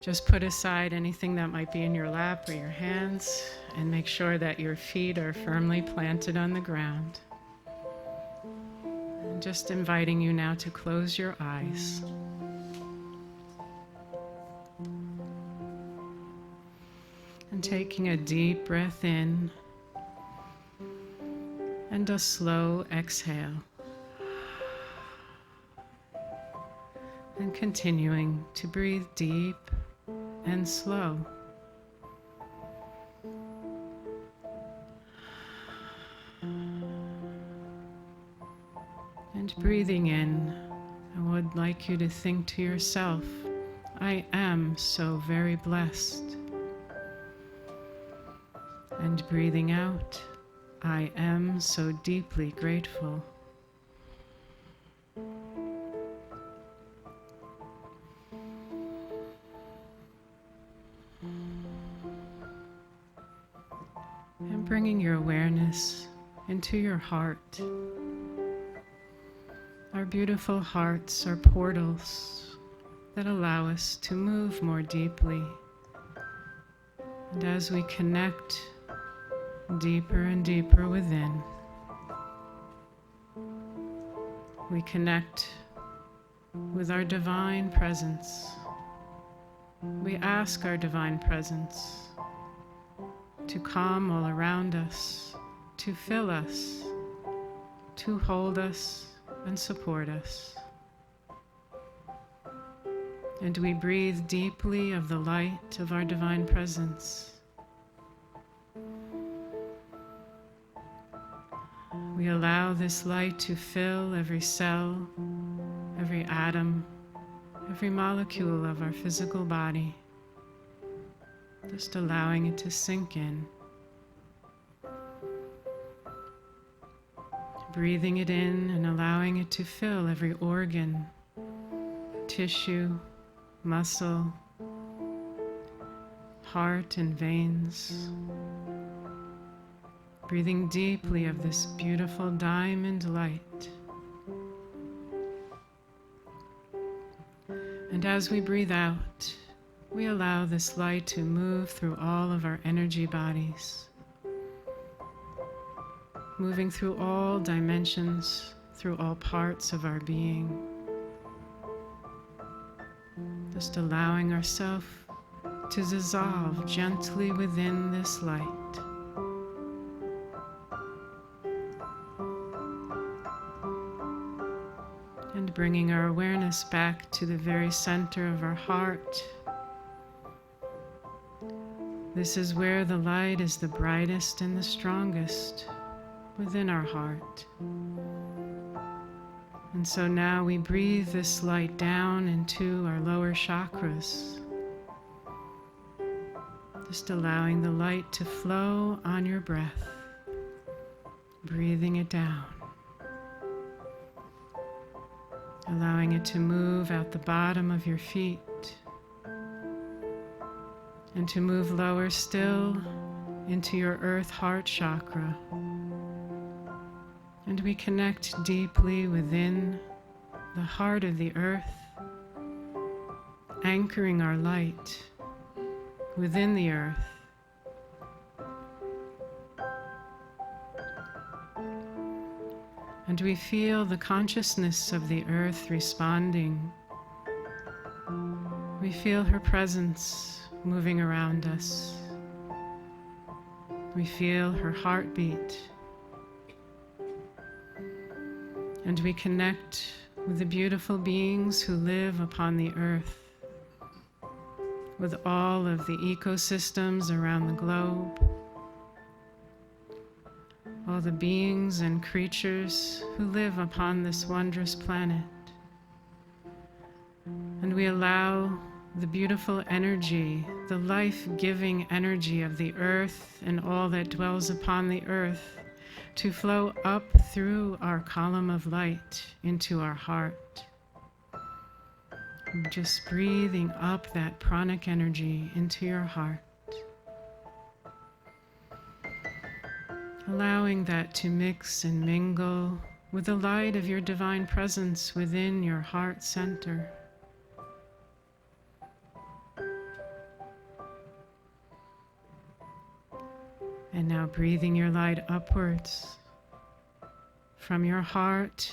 Just put aside anything that might be in your lap or your hands and make sure that your feet are firmly planted on the ground. And just inviting you now to close your eyes. And taking a deep breath in and a slow exhale. And continuing to breathe deep and slow. And breathing in, I would like you to think to yourself, I am so very blessed. And breathing out, I am so deeply grateful. And bringing your awareness into your heart. Our beautiful hearts are portals that allow us to move more deeply. And as we connect deeper and deeper within, we connect with our divine presence. We ask our divine presence to calm all around us, to fill us, to hold us and support us. And we breathe deeply of the light of our divine presence. We allow this light to fill every cell, every atom, every molecule of our physical body. Just allowing it to sink in. Breathing it in and allowing it to fill every organ, tissue, muscle, heart and veins. Breathing deeply of this beautiful diamond light. And as we breathe out, we allow this light to move through all of our energy bodies, moving through all dimensions, through all parts of our being. Just allowing ourselves to dissolve gently within this light. And bringing our awareness back to the very center of our heart. This is where the light is the brightest and the strongest, within our heart. And so now we breathe this light down into our lower chakras, just allowing the light to flow on your breath, breathing it down, allowing it to move out the bottom of your feet, and to move lower still into your earth heart chakra. And we connect deeply within the heart of the earth, anchoring our light within the earth. And we feel the consciousness of the earth responding. We feel her presence moving around us. We feel her heartbeat. And we connect with the beautiful beings who live upon the earth, with all of the ecosystems around the globe, all the beings and creatures who live upon this wondrous planet. And we allow the beautiful energy, the life-giving energy of the earth and all that dwells upon the earth to flow up through our column of light into our heart. Just breathing up that pranic energy into your heart. Allowing that to mix and mingle with the light of your divine presence within your heart center. Now breathing your light upwards from your heart,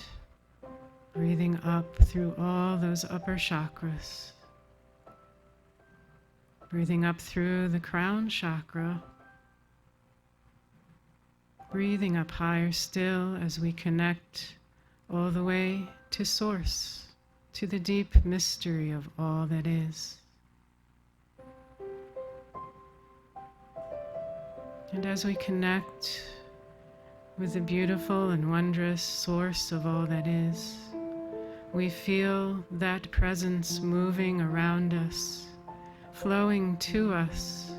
breathing up through all those upper chakras. Breathing up through the crown chakra. Breathing up higher still as we connect all the way to Source, to the deep mystery of all that is. And as we connect with the beautiful and wondrous source of all that is, we feel that presence moving around us, flowing to us,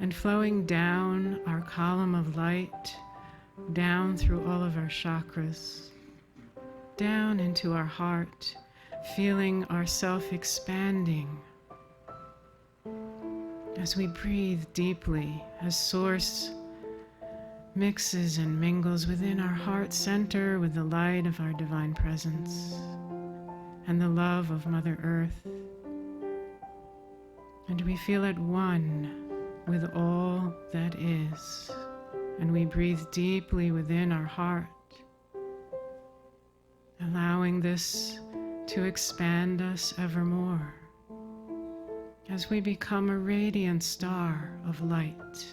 and flowing down our column of light, down through all of our chakras, down into our heart, feeling ourself expanding. As we breathe deeply, as Source mixes and mingles within our heart center with the light of our divine presence and the love of Mother Earth. And we feel at one with all that is. And we breathe deeply within our heart, allowing this to expand us evermore as we become a radiant star of light.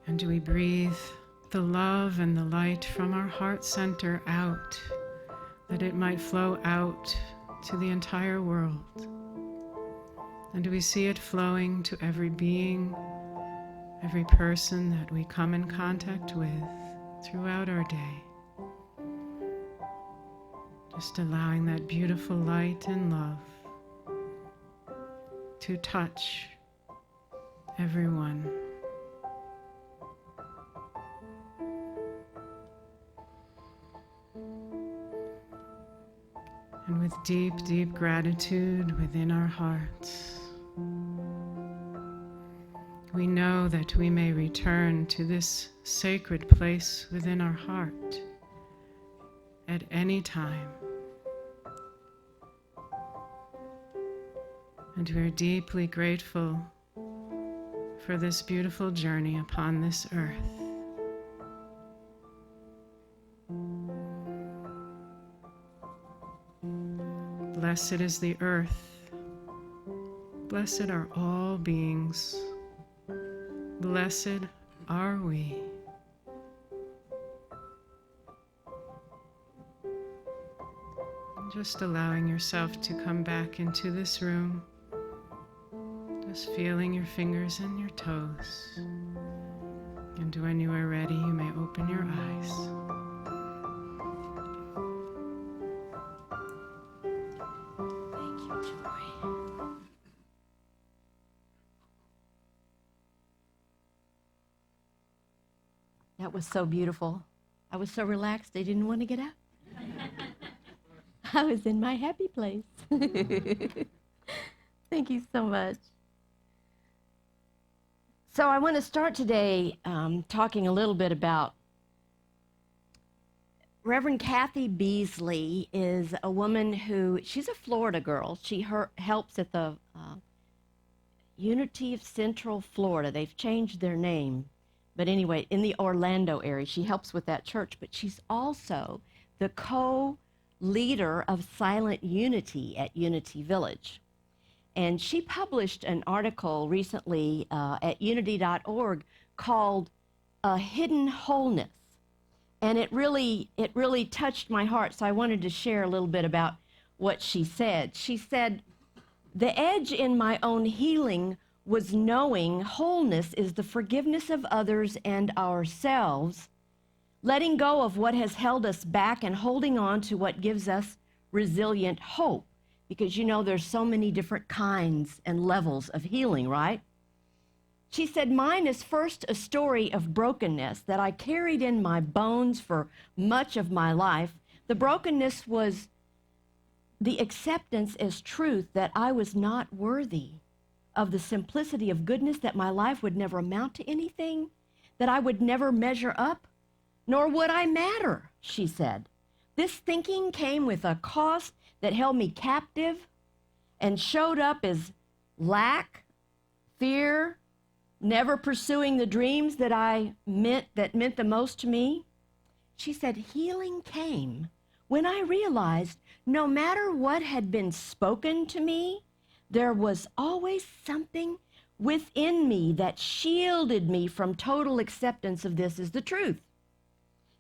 And we breathe the love and the light from our heart center out, that it might flow out to the entire world. And we see it flowing to every being, every person that we come in contact with throughout our day. Just allowing that beautiful light and love to touch everyone. And with deep, deep gratitude within our hearts, we know that we may return to this sacred place within our heart at any time. And we're deeply grateful for this beautiful journey upon this earth. Blessed is the earth. Blessed are all beings. Blessed are we. Just allowing yourself to come back into this room. Just feeling your fingers and your toes. And when you are ready, you may open your eyes. That was so beautiful. I was so relaxed, I didn't want to get up. I was in my happy place. Thank you so much. So I want to start today talking a little bit about Reverend Kathy Beasley is a woman who, she's a Florida girl. She helps at the Unity of Central Florida. They've changed their name. But anyway, in the Orlando area, she helps with that church, but she's also the co-leader of Silent Unity at Unity Village. And she published an article recently at unity.org called A Hidden Wholeness. And it really touched my heart, so I wanted to share a little bit about what she said. She said, "The edge in my own healing was knowing wholeness is the forgiveness of others and ourselves, letting go of what has held us back and holding on to what gives us resilient hope." Because you know there's so many different kinds and levels of healing, right? She said, "Mine is first a story of brokenness that I carried in my bones for much of my life. The brokenness was the acceptance as truth that I was not worthy of the simplicity of goodness, that my life would never amount to anything, that I would never measure up, nor would I matter," she said. This thinking came with a cost that held me captive and showed up as lack, fear, never pursuing the dreams that meant the most to me. She said, healing came when I realized no matter what had been spoken to me, there was always something within me that shielded me from total acceptance of this as the truth.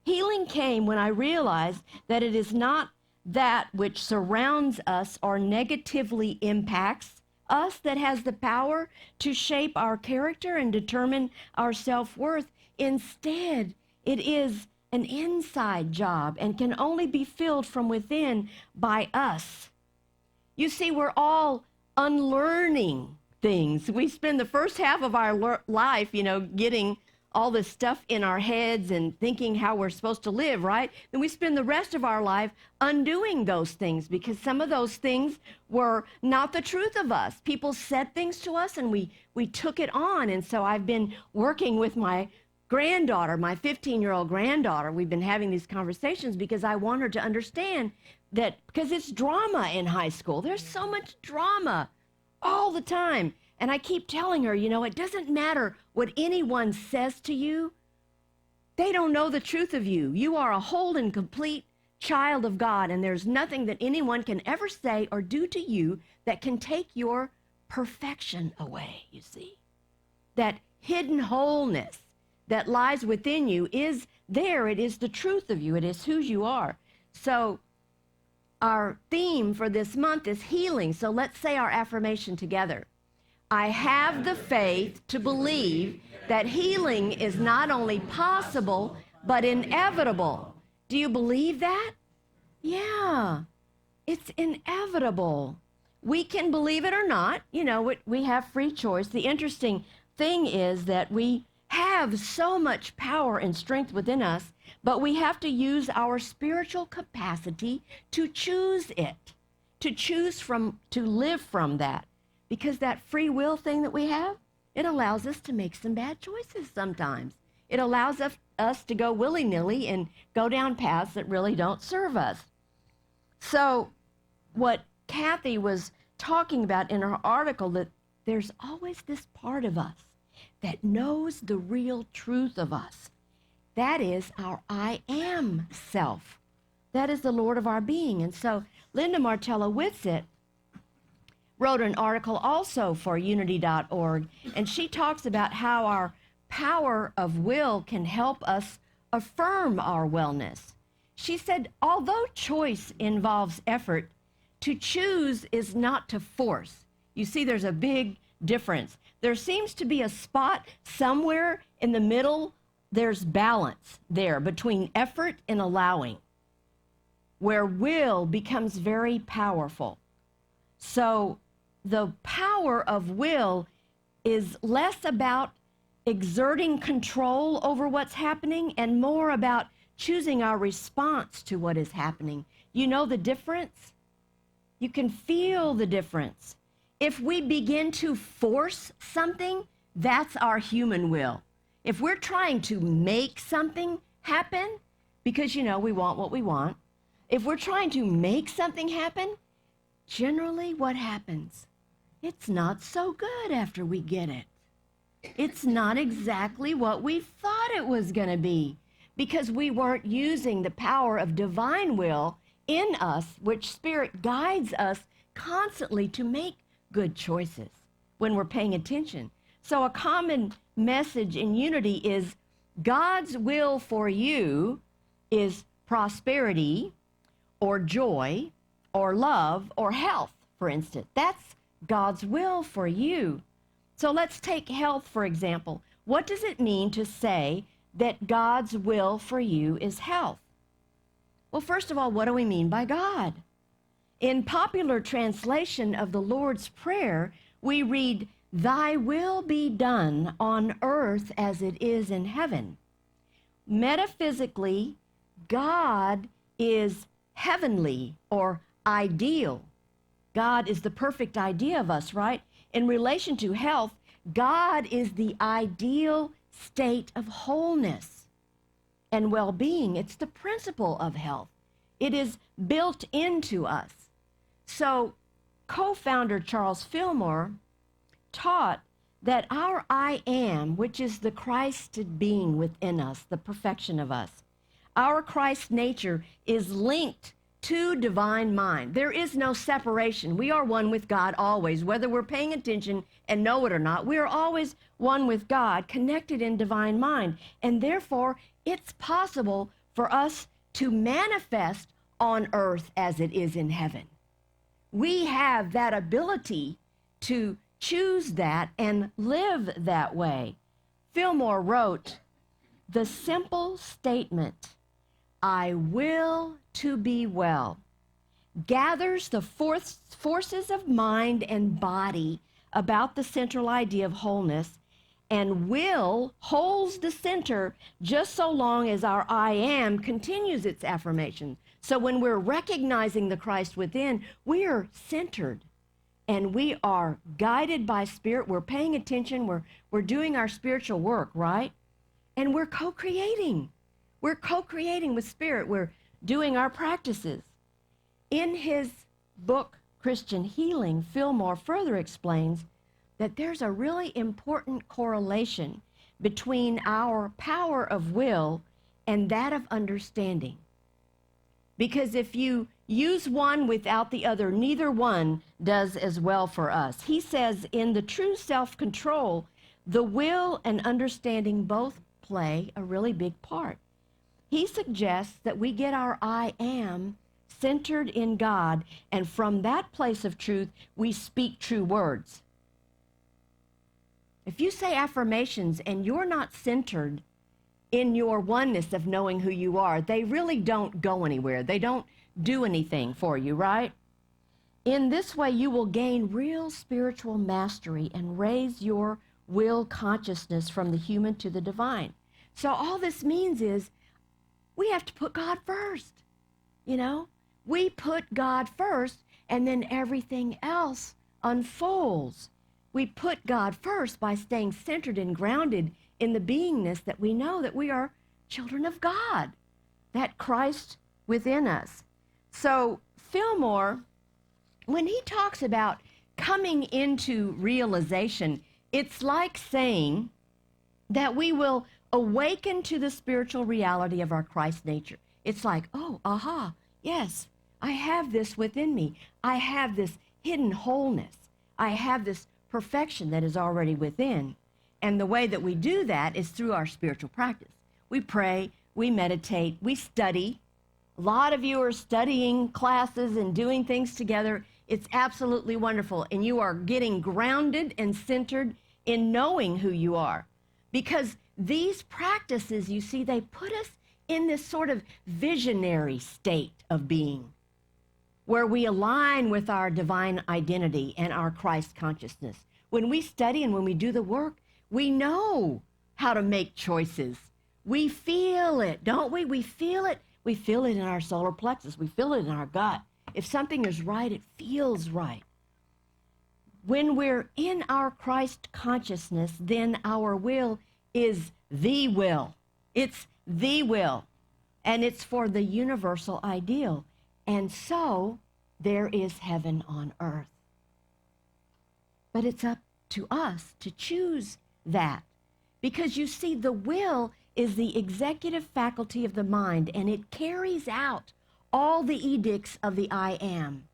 Healing came when I realized that it is not that which surrounds us or negatively impacts us that has the power to shape our character and determine our self-worth. Instead, it is an inside job and can only be filled from within by us. You see, we're all unlearning things. We spend the first half of our life, getting all this stuff in our heads and thinking how we're supposed to live, right? Then we spend the rest of our life undoing those things because some of those things were not the truth of us. People said things to us and we took it on. And so I've been working with my granddaughter, my 15-year-old granddaughter. We've been having these conversations because I want her to understand that, because it's drama in high school. There's so much drama all the time. And I keep telling her, it doesn't matter what anyone says to you. They don't know the truth of you. You are a whole and complete child of God, and there's nothing that anyone can ever say or do to you that can take your perfection away, you see. That hidden wholeness that lies within you is there. It is the truth of you. It is who you are. So our theme for this month is healing. So let's say our affirmation together. I have the faith to believe that healing is not only possible, but inevitable. Do you believe that? Yeah, it's inevitable. We can believe it or not. We have free choice. The interesting thing is that we have so much power and strength within us, but we have to use our spiritual capacity to choose it, to live from that. Because that free will thing that we have, it allows us to make some bad choices sometimes. It allows us to go willy-nilly and go down paths that really don't serve us. So what Kathy was talking about in her article, that there's always this part of us that knows the real truth of us. That is our I am self. That is the Lord of our being. And so Linda Martella Whitsitt wrote an article also for unity.org, and she talks about how our power of will can help us affirm our wellness. She said, although choice involves effort, to choose is not to force. You see, there's a big difference. There seems to be a spot somewhere in the middle. There's balance there between effort and allowing, where will becomes very powerful. So the power of will is less about exerting control over what's happening and more about choosing our response to what is happening. You know the difference? You can feel the difference. If we begin to force something, that's our human will. If we're trying to make something happen, because we want what we want, if we're trying to make something happen, generally what happens? It's not so good after we get it. It's not exactly what we thought it was going to be because we weren't using the power of divine will in us, which Spirit guides us constantly to make good choices when we're paying attention. So a common message in unity is God's will for you is prosperity or joy or love or health, for instance. That's God's will for you. So let's take health, for example. What does it mean to say that God's will for you is health? Well, first of all, what do we mean by God? In popular translation of the Lord's Prayer, we read, "Thy will be done on earth as it is in heaven." Metaphysically, God is heavenly or ideal. God is the perfect idea of us, right? In relation to health, God is the ideal state of wholeness. and well-being. It's the principle of health. It is built into us. So co-founder Charles Fillmore taught that our I am, which is the Christed being within us, the perfection of us, our Christ nature is linked to divine mind. There is no separation. We are one with God always, whether we're paying attention and know it or not. We are always one with God, connected in divine mind. And therefore, it's possible for us to manifest on earth as it is in heaven. We have that ability to choose that and live that way. Fillmore wrote, "The simple statement, 'I will to be well,' gathers the forces of mind and body about the central idea of wholeness, and will holds the center just so long as our I am continues its affirmation." So when we're recognizing the Christ within, we are centered and we are guided by Spirit. We're paying attention. We're doing our spiritual work, right? And we're co-creating. We're co-creating with Spirit. We're doing our practices. In his book, Christian Healing, Fillmore further explains that there's a really important correlation between our power of will and that of understanding. Because if you use one without the other, neither one does as well for us. He says in the true self-control, the will and understanding both play a really big part. He suggests that we get our I am centered in God, and from that place of truth, we speak true words. If you say affirmations and you're not centered in your oneness of knowing who you are, they really don't go anywhere. They don't do anything for you, right? In this way, you will gain real spiritual mastery and raise your will consciousness from the human to the divine. So all this means is we have to put God first, you know? We put God first, and then everything else unfolds. We put God first by staying centered and grounded in the beingness that we know that we are children of God, that Christ within us. So Fillmore, when he talks about coming into realization, it's like saying that we will awaken to the spiritual reality of our Christ nature. It's like, oh, aha, yes, I have this within me. I have this hidden wholeness. I have this perfection that is already within. And the way that we do that is through our spiritual practice. We pray, we meditate, we study. A lot of you are studying classes and doing things together. It's absolutely wonderful. And you are getting grounded and centered in knowing who you are. Because these practices, you see, they put us in this sort of visionary state of being, where we align with our divine identity and our Christ consciousness. When we study and when we do the work, we know how to make choices. We feel it, don't we? We feel it. We feel it in our solar plexus. We feel it in our gut. If something is right, it feels right. When we're in our Christ consciousness, then our will is the will. It's the will. And it's for the universal ideal. And so there is heaven on earth. But it's up to us to choose that. Because you see, the will is the executive faculty of the mind, and it carries out all the edicts of the I am.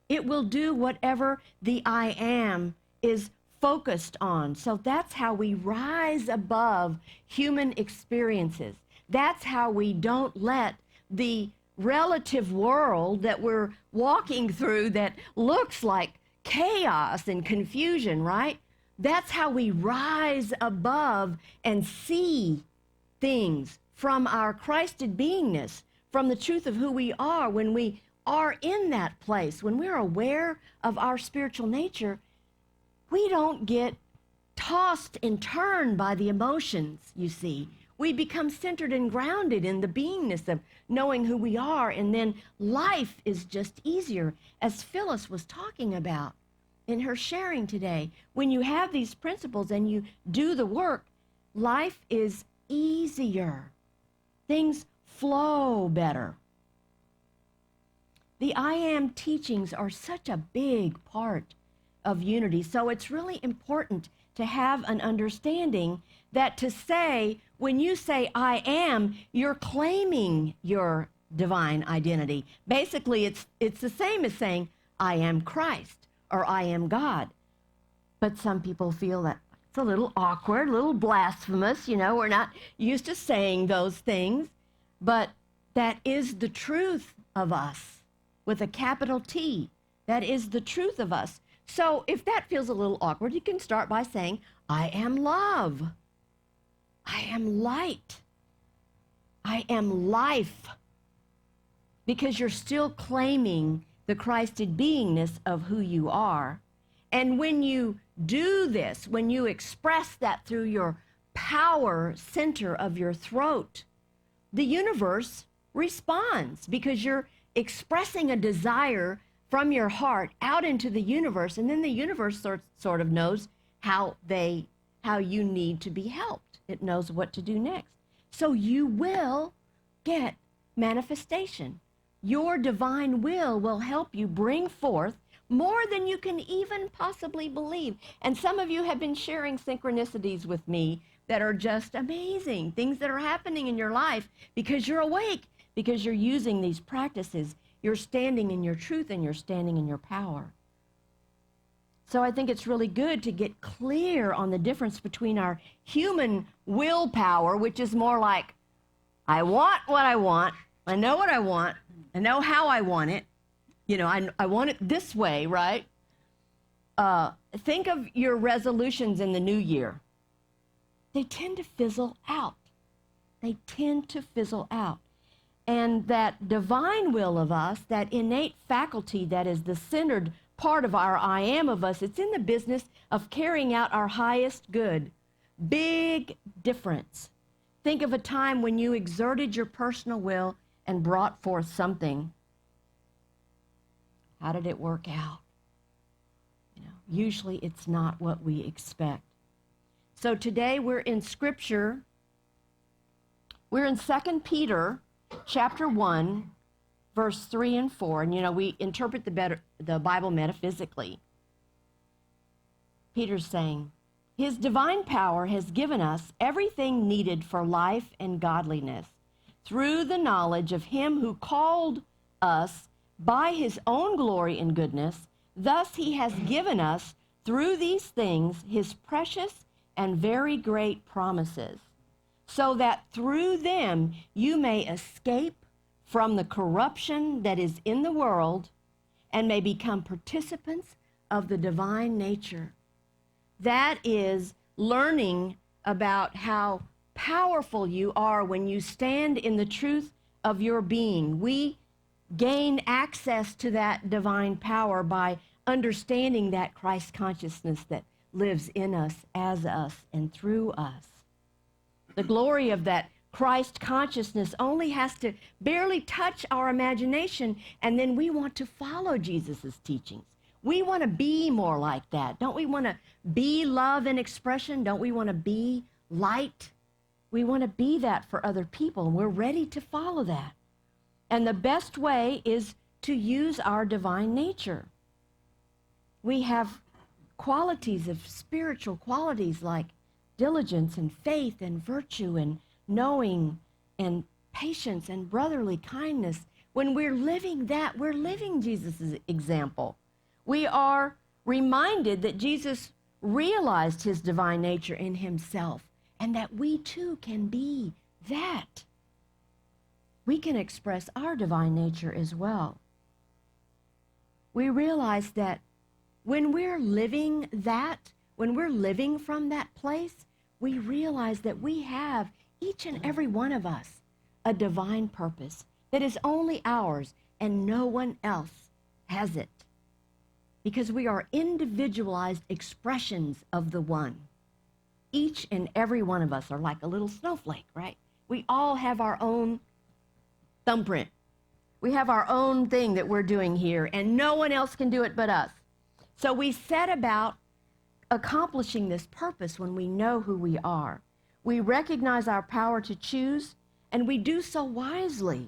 It will do whatever the I am is focused on. So that's how we rise above human experiences. That's how we don't let the relative world that we're walking through that looks like chaos and confusion, right? That's how we rise above and see things from our Christed beingness, from the truth of who we are. When we are in that place, when we're aware of our spiritual nature, we don't get tossed and turned by the emotions, you see. We become centered and grounded in the beingness of knowing who we are, and then life is just easier, as Phyllis was talking about in her sharing today. When you have these principles and you do the work, life is easier. Things flow better. The I am teachings are such a big part of unity. So it's really important to have an understanding that to say, when you say I am, you're claiming your divine identity. Basically, it's the same as saying I am Christ or I am God. But some people feel that it's a little awkward, a little blasphemous. We're not used to saying those things. But that is the truth of us with a capital T. That is the truth of us. So if that feels a little awkward, you can start by saying, I am love. I am light. I am life. Because you're still claiming the Christed beingness of who you are. And when you do this, when you express that through your power center of your throat, the universe responds because you're expressing a desire from your heart out into the universe, and then the universe sort of knows how you need to be helped. It knows what to do next. So you will get manifestation. Your divine will help you bring forth more than you can even possibly believe. And some of you have been sharing synchronicities with me that are just amazing, things that are happening in your life because you're awake, because you're using these practices. You're standing in your truth and you're standing in your power. So I think it's really good to get clear on the difference between our human willpower, which is more like, I want what I want, I know what I want, I know how I want it, I want it this way, right? Think of your resolutions in the new year. They tend to fizzle out. They tend to fizzle out. And that divine will of us, that innate faculty that is the centered part of our I am of us, it's in the business of carrying out our highest good. Big difference. Think of a time when you exerted your personal will and brought forth something. How did it work out? Usually it's not what we expect. So today we're in Scripture. We're in 2 Peter chapter 1, verse 3 and 4. And, we interpret the Bible metaphysically. Peter's saying, His divine power has given us everything needed for life and godliness through the knowledge of Him who called us by His own glory and goodness. Thus He has given us through these things His precious and very great promises, so that through them you may escape from the corruption that is in the world and may become participants of the divine nature. That is learning about how powerful you are when you stand in the truth of your being. We gain access to that divine power by understanding that Christ consciousness that lives in us, as us, and through us. The glory of that Christ consciousness only has to barely touch our imagination, and then we want to follow Jesus' teachings. We want to be more like that. Don't we want to be love in expression? Don't we want to be light? We want to be that for other people, and we're ready to follow that. And the best way is to use our divine nature. We have qualities of spiritual qualities like diligence and faith and virtue and knowing and patience and brotherly kindness. When we're living that, we're living Jesus' example. We are reminded that Jesus realized His divine nature in Himself and that we too can be that. We can express our divine nature as well. We realize that when we're living that, when we're living from that place, we realize that we have, each and every one of us, a divine purpose that is only ours and no one else has it. Because we are individualized expressions of the one. Each and every one of us are like a little snowflake, right? We all have our own thumbprint. We have our own thing that we're doing here, and no one else can do it but us. So we set about accomplishing this purpose when we know who we are. We recognize our power to choose And we do so wisely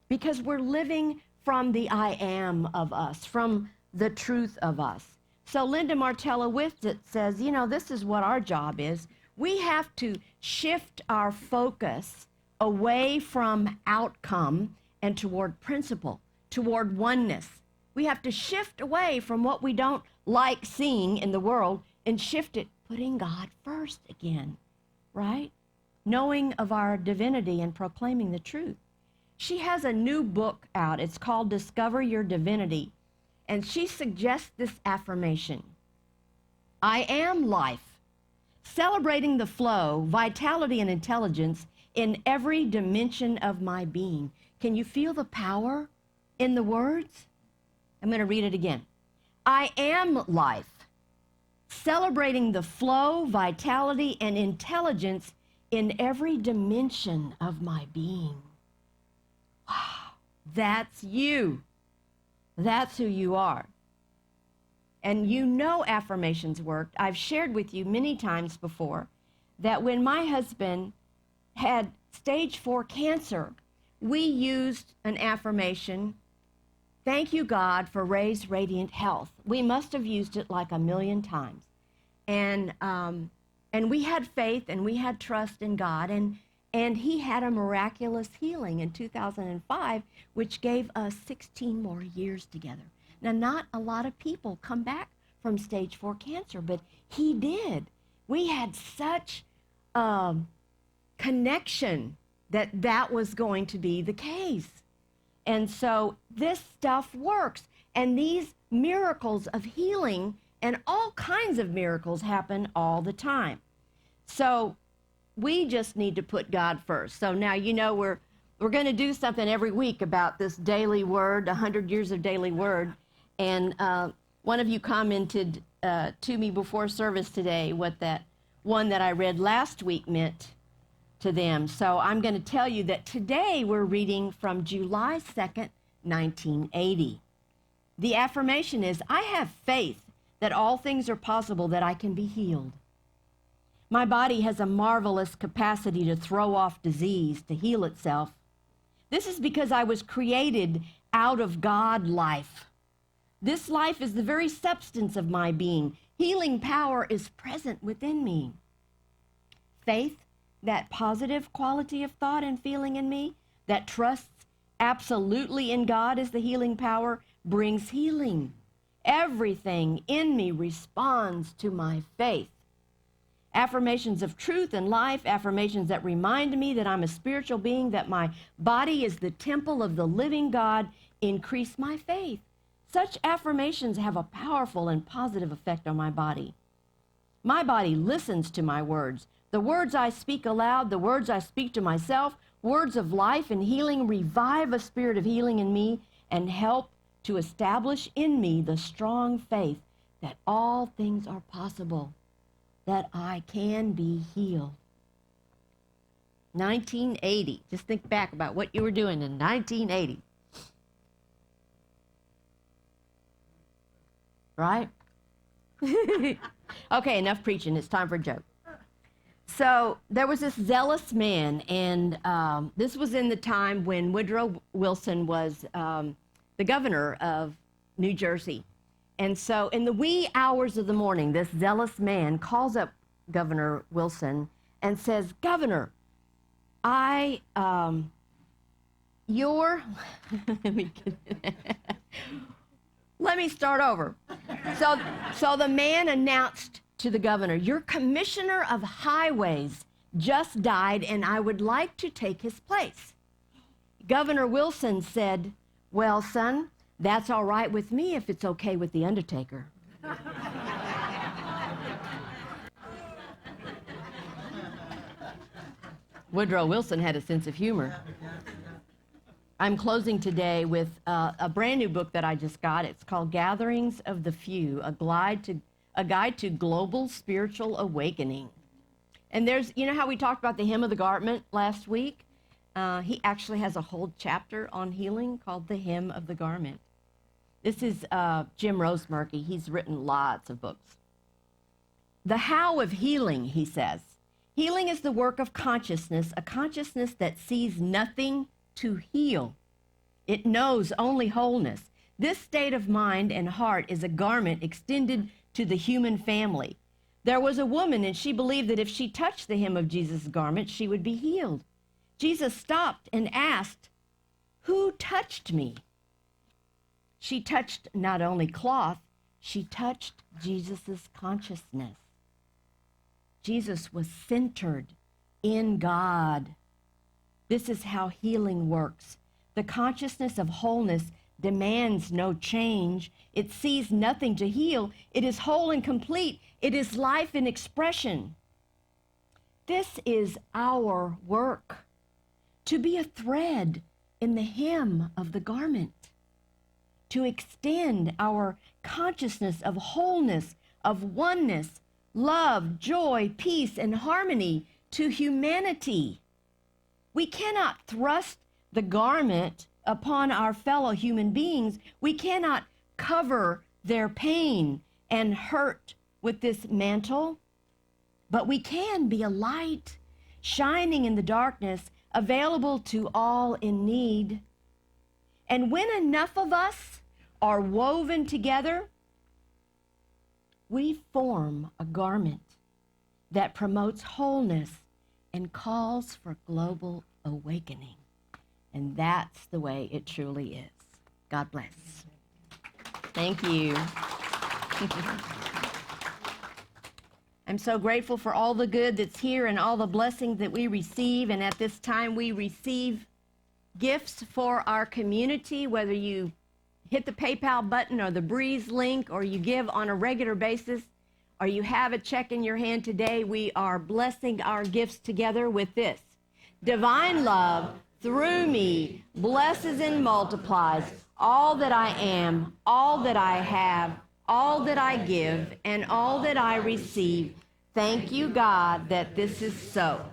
because we're living from the I am of us, from the truth of us. So Linda Martella Witsit says, you know, this is what our job is. We have to shift our focus away from outcome and toward principle, toward oneness. We have to shift away from what we don't like seeing in the world and shift it, putting God first again, right? Knowing of our divinity and proclaiming the truth. She has a new book out. It's called Discover Your Divinity. And she suggests this affirmation: I am life, celebrating the flow, vitality, and intelligence in every dimension of my being. Can you feel the power in the words? I'm going to read it again. I am life, celebrating the flow, vitality, and intelligence in every dimension of my being. Wow, that's you. That's who you are. And you know affirmations worked. I've shared with you many times before that when my husband had stage 4 cancer, we used an affirmation, thank you, God, for raised radiant health. We must have used it like 1,000,000 times. And we had faith and we had trust in God. And he had a miraculous healing in 2005, which gave us 16 more years together. Now, not a lot of people come back from stage 4 cancer, but he did. We had such connection that was going to be the case. And so this stuff works. And these miracles of healing and all kinds of miracles happen all the time. So we just need to put God first. So now, you know, we're going to do something every week about this daily word, 100 years of daily word. And one of you commented to me before service today what that one that I read last week meant to them. So I'm going to tell you that today we're reading from July 2nd, 1980. The affirmation is, I have faith that all things are possible, that I can be healed. My body has a marvelous capacity to throw off disease, to heal itself. This is because I was created out of God life. This life is the very substance of my being. Healing power is present within me. Faith, that positive quality of thought and feeling in me, that trusts absolutely in God as the healing power, brings healing. Everything in me responds to my faith. Affirmations of truth and life, affirmations that remind me that I'm a spiritual being, that my body is the temple of the living God, increase my faith. Such affirmations have a powerful and positive effect on my body. My body listens to my words. The words I speak aloud, the words I speak to myself, words of life and healing revive a spirit of healing in me and help to establish in me the strong faith that all things are possible, that I can be healed. 1980. Just think back about what you were doing in 1980. Right? Okay, enough preaching. It's time for a joke. So there was this zealous man, and this was in the time when Woodrow Wilson was the governor of New Jersey. And so in the wee hours of the morning, this zealous man calls up Governor Wilson and says, Governor, let me start over. So the man announced to the governor, your commissioner of highways just died and I would like to take his place. Governor Wilson said, well, son, that's all right with me if it's okay with the undertaker. Woodrow Wilson had a sense of humor. I'm closing today with a brand new book that I just got. It's called Gatherings of the Few, a guide to global spiritual awakening. And there's, you know how we talked about the hem of the garment last week? He actually has a whole chapter on healing called The Hem of the Garment. This is Jim Rosemurky. He's written lots of books. The how of healing, he says, Healing is the work of consciousness, a consciousness that sees nothing to heal. It knows only wholeness. This state of mind and heart is a garment extended to the human family. There was a woman, and she believed that if she touched the hem of Jesus' garment, she would be healed. Jesus stopped and asked, "Who touched me?" She touched not only cloth, she touched Jesus' consciousness. Jesus was centered in God. This is how healing works. The consciousness of wholeness demands no change. It sees nothing to heal. It is whole and complete. It is life in expression. This is our work, to be a thread in the hem of the garment, to extend our consciousness of wholeness, of oneness, love, joy, peace, and harmony to humanity. We cannot thrust the garment upon our fellow human beings. We cannot cover their pain and hurt with this mantle, but we can be a light shining in the darkness, available to all in need. And when enough of us are woven together, we form a garment that promotes wholeness and calls for global awakening. And that's the way it truly is. God bless. Thank you. I'm so grateful for all the good that's here and all the blessings that we receive. And at this time, we receive gifts for our community, whether you hit the PayPal button or the Breeze link, or you give on a regular basis, or you have a check in your hand today. We are blessing our gifts together with this. Divine love through me blesses and multiplies all that I am, all that I have, all that I give, and all that I receive. Thank you, God, that this is so.